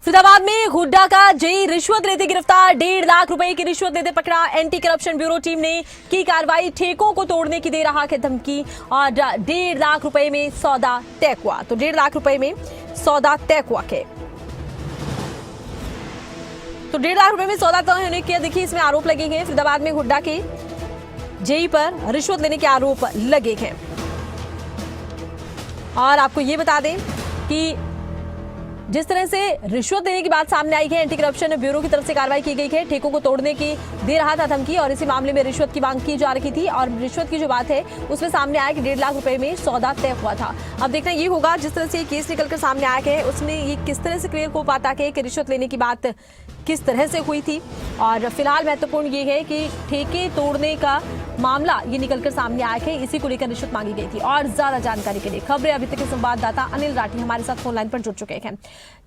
फरीदाबाद में हुड्डा का जेई रिश्वत लेते गिरफ्तार, 1.5 लाख रुपए की रिश्वत लेते पकड़ा। एंटी करप्शन ब्यूरो टीम ने की कार्रवाई, ठेकों को तोड़ने की दे रहा है धमकी और 1.5 लाख रुपए में सौदा तय हुआ। तो 1.5 लाख रुपए में सौदा तय हुआ के तो 1.5 लाख रुपए में सौदा तय होने के देखिए इसमें आरोप लगे हैं। फरीदाबाद में हुड्डा के जेई पर रिश्वत लेने के आरोप लगे हैं। और आपको ये बता दें कि जिस तरह से रिश्वत देने की बात सामने आई है, एंटी करप्शन ब्यूरो की तरफ से कार्रवाई की गई है। ठेकों को तोड़ने की दे रहा था धमकी और इसी मामले में रिश्वत की मांग की जा रही थी और रिश्वत की जो बात है उसमें सामने आया कि 1.5 लाख रुपए में सौदा तय हुआ था। अब देखना ये होगा जिस तरह से ये केस निकलकर सामने आया है उसमें ये किस तरह से क्लियर हो पाता है कि रिश्वत लेने की बात किस तरह से हुई थी। और फिलहाल महत्वपूर्ण ये है कि ठेके तोड़ने का मामला ये निकलकर सामने आया है, इसी को लेकर रिश्वत मांगी गई थी। और ज्यादा जानकारी के लिए खबरें अभी तक के संवाददाता अनिल राठी हमारे साथ फोन लाइन पर जुड़ चुके हैं।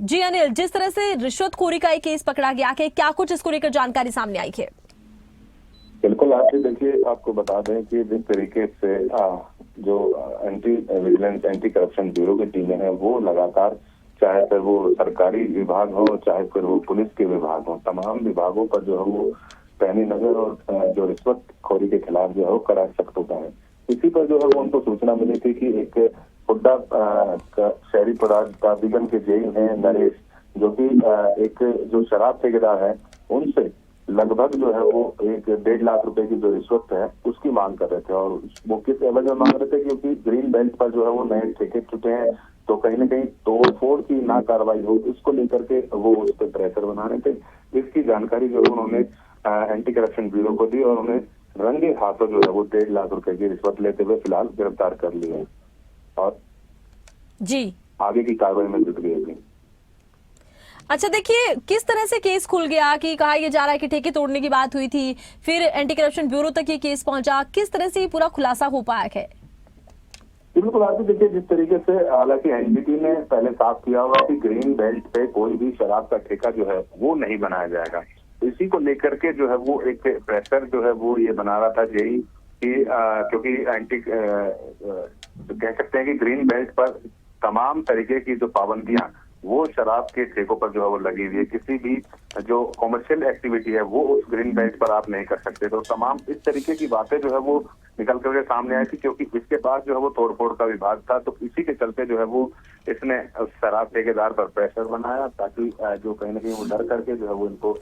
जी अनिल, जिस तरह से रिश्वतखोरी का एक केस पकड़ा गया है, क्या कुछ इसको लेकर जानकारी सामने आई है? बिल्कुल, आप देखिए, आपको बता दें कि जिस तरीके से जो anti vigilance anti corruption bureau की टीमें हैं वो लगातार, चाहे फिर वो सरकारी विभाग हो चाहे फिर वो पुलिस के विभाग हो, तमाम विभागों पर जो है वो पैनी नजर और जो रिश्वतखोरी के खिलाफ जो है वो कड़ा सख्त होता है। इसी पर जो है वो उनको सूचना मिली थी कि एक हुड्डा शहरी प्राधिकरण के जेई हैं नरेश, जो कि एक जो शराब ठेकेदार है उनसे लगभग जो है वो 1.5 लाख रुपए की जो रिश्वत है उसकी मांग कर रहे थे। और वो किस एवज में मांग रहे थे, क्योंकि ग्रीन बेल्ट पर जो है वो नए ठेके छुटे हैं, तो कहीं ना कहीं तोड़फोड़ की ना कार्रवाई हो, इसको लेकर के वो उस पर प्रेशर बना रहे थे। इसकी जानकारी जो है उन्होंने एंटी करप्शन ब्यूरो को दी और उन्हें रंगे हाथों जो है वो 1.5 लाख रुपए की रिश्वत लेते हुए फिलहाल गिरफ्तार कर लिए हैं और जी आगे की कार्रवाई में जुट गई थी। अच्छा, देखिए किस तरह से केस खुल गया कि कहा यह जा रहा है कि ठेके तोड़ने की बात हुई थी, फिर एंटी करप्शन ब्यूरो तक ये केस पहुंचा, किस तरह से ये पूरा खुलासा हो पाया है? बिल्कुल, आप देखिए जिस तरीके से हालांकि एनजीटी ने पहले साफ किया हुआ कि ग्रीन बेल्ट पे कोई भी शराब का ठेका जो है वो नहीं बनाया जाएगा। इसी को लेकर के जो है वो एक प्रेशर जो है वो ये बना रहा था जेई कि क्योंकि एंटी कह सकते हैं कि ग्रीन बेल्ट पर तमाम तरीके की जो पाबंदियां वो शराब के ठेकों पर जो है वो लगी हुई है। किसी भी जो कॉमर्शियल एक्टिविटी है वो उस ग्रीन बेल्ट पर आप नहीं कर सकते। तो तमाम इस तरीके की बातें जो है वो निकल करके सामने आई थी, क्योंकि इसके पास जो है वो तोड़फोड़ का विभाग था। तो इसी के चलते जो है वो इसने शराब ठेकेदार पर प्रेशर बनाया ताकि जो कहीं ना कहीं वो डर करके जो है वो इनको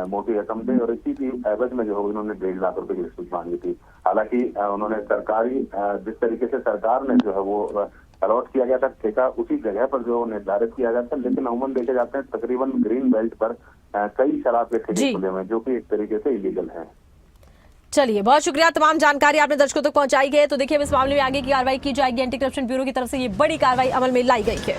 मोटी रकम दे और इसी की एवज में जो है उन्होंने 1.5 लाख रुपए की रिश्वत मांगी थी। हालांकि उन्होंने सरकारी जिस तरीके से सरकार ने जो है वो अलॉट किया गया था ठेका, उसी जगह पर जो निर्धारित किया गया था, लेकिन अमूमन देखे जाते हैं तकरीबन ग्रीन बेल्ट पर कई शराब के ठेके खुले हुए जो कि एक तरीके से इलीगल है। चलिए, बहुत शुक्रिया, तमाम जानकारी आपने दर्शकों तक पहुंचाई है। तो देखिए इस मामले में आगे की कार्रवाई की जाएगी। एंटी करप्शन ब्यूरो की तरफ से ये बड़ी कार्रवाई अमल में लाई गई है।